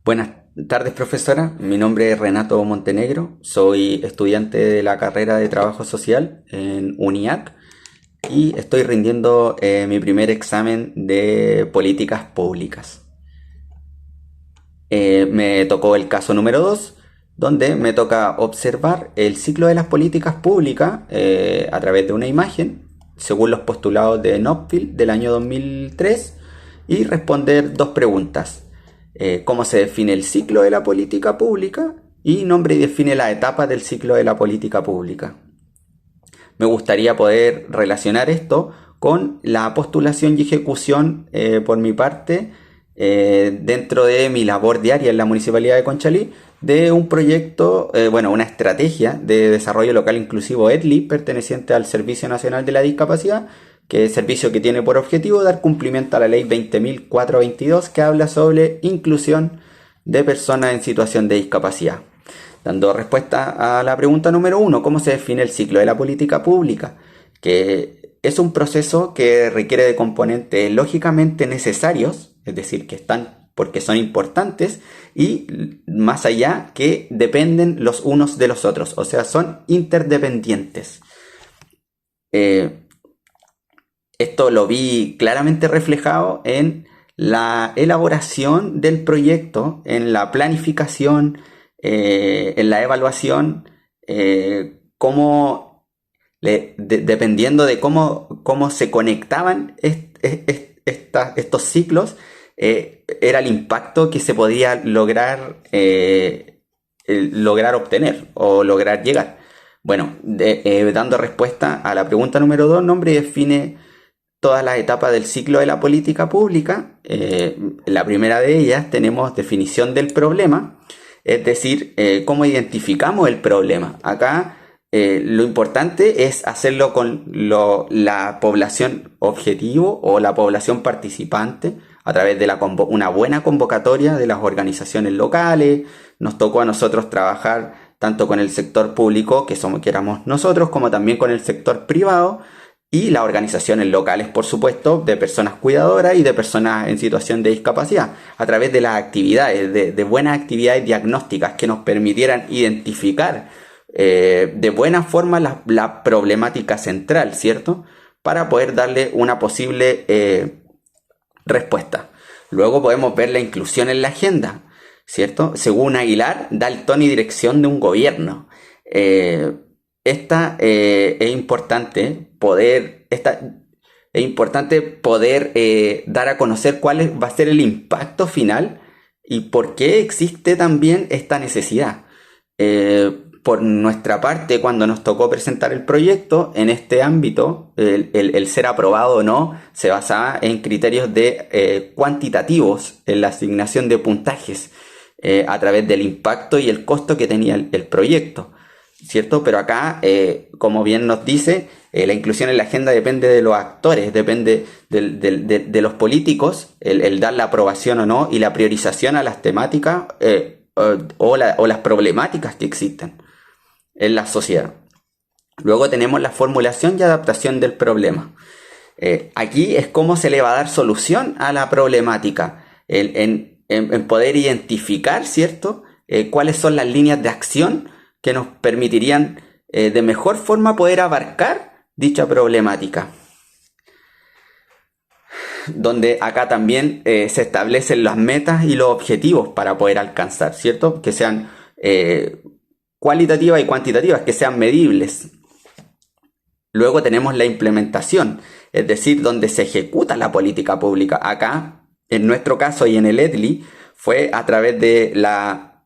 Buenas tardes, profesora. Mi nombre es Renato Montenegro. Soy estudiante de la carrera de Trabajo Social en UNIAC y estoy rindiendo mi primer examen de políticas públicas. Me tocó el caso número 2, donde me toca observar el ciclo de las políticas públicas a través de una imagen, según los postulados de Knopfield del año 2003, y responder dos preguntas. ¿Cómo se define el ciclo de la política pública? Y nombre y define la etapa del ciclo de la política pública. Me gustaría poder relacionar esto con la postulación y ejecución por mi parte dentro de mi labor diaria en la Municipalidad de Conchalí de un proyecto, una estrategia de desarrollo local inclusivo EDLI perteneciente al Servicio Nacional de la Discapacidad, que es servicio que tiene por objetivo dar cumplimiento a la ley 20.422 que habla sobre inclusión de personas en situación de discapacidad. Dando respuesta a la pregunta número 1, ¿cómo se define el ciclo de la política pública? Que es un proceso que requiere de componentes lógicamente necesarios, es decir, que están porque son importantes y más allá que dependen los unos de los otros, o sea, son interdependientes. Esto lo vi claramente reflejado en la elaboración del proyecto, en la planificación, en la evaluación, dependiendo de cómo se conectaban estos ciclos, era el impacto que se podía lograr obtener o lograr llegar. Bueno, dando respuesta a la pregunta número 2, nombre y define todas las etapas del ciclo de la política pública. La primera de ellas tenemos definición del problema, es decir, cómo identificamos el problema. Acá lo importante es hacerlo con la población objetivo o la población participante a través de una buena convocatoria de las organizaciones locales. Nos tocó a nosotros trabajar tanto con el sector público, que éramos nosotros, como también con el sector privado y las organizaciones locales, por supuesto, de personas cuidadoras y de personas en situación de discapacidad, a través de las actividades, de buenas actividades diagnósticas que nos permitieran identificar de buena forma la problemática central, ¿cierto? Para poder darle una posible respuesta. Luego podemos ver la inclusión en la agenda, ¿cierto? Según Aguilar, da el tono y dirección de un gobierno. Es importante poder dar a conocer cuál va a ser el impacto final y por qué existe también esta necesidad. Por nuestra parte, cuando nos tocó presentar el proyecto, en este ámbito, el ser aprobado o no se basaba en criterios cuantitativos en la asignación de puntajes a través del impacto y el costo que tenía el proyecto, ¿cierto? Pero acá, como bien nos dice, la inclusión en la agenda depende de los actores, depende de los políticos, el dar la aprobación o no y la priorización a las temáticas o las problemáticas que existen en la sociedad. Luego tenemos la formulación y adaptación del problema. Aquí es cómo se le va a dar solución a la problemática, en poder identificar, ¿cierto? Cuáles son las líneas de acción que nos permitirían de mejor forma poder abarcar dicha problemática. Donde acá también se establecen las metas y los objetivos para poder alcanzar, ¿cierto? Que sean cualitativas y cuantitativas, que sean medibles. Luego tenemos la implementación, es decir, donde se ejecuta la política pública. Acá, en nuestro caso y en el EDLI, fue a través de la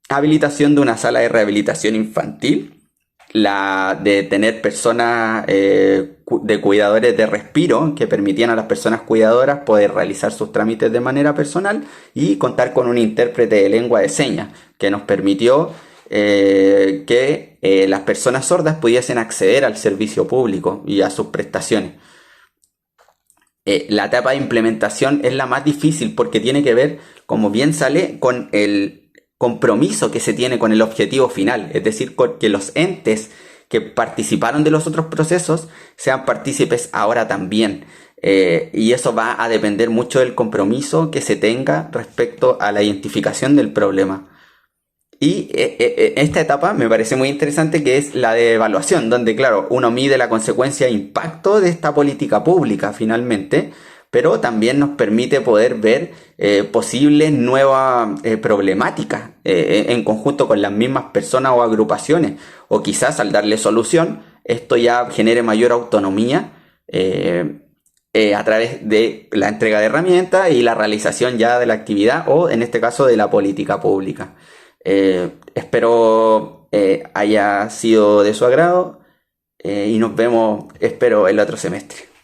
habilitación de una sala de rehabilitación infantil, la de tener personas de cuidadores de respiro que permitían a las personas cuidadoras poder realizar sus trámites de manera personal y contar con un intérprete de lengua de señas que nos permitió que las personas sordas pudiesen acceder al servicio público y a sus prestaciones. La etapa de implementación es la más difícil porque tiene que ver, como bien sale, con el compromiso que se tiene con el objetivo final, es decir, que los entes que participaron de los otros procesos sean partícipes ahora también. Y eso va a depender mucho del compromiso que se tenga respecto a la identificación del problema. Y esta etapa me parece muy interesante, que es la de evaluación, donde claro, uno mide la consecuencia e impacto de esta política pública finalmente, pero también nos permite poder ver posibles nuevas problemáticas en conjunto con las mismas personas o agrupaciones, o quizás al darle solución, esto ya genere mayor autonomía a través de la entrega de herramientas y la realización ya de la actividad, o en este caso de la política pública. Espero haya sido de su agrado y nos vemos, espero, el otro semestre.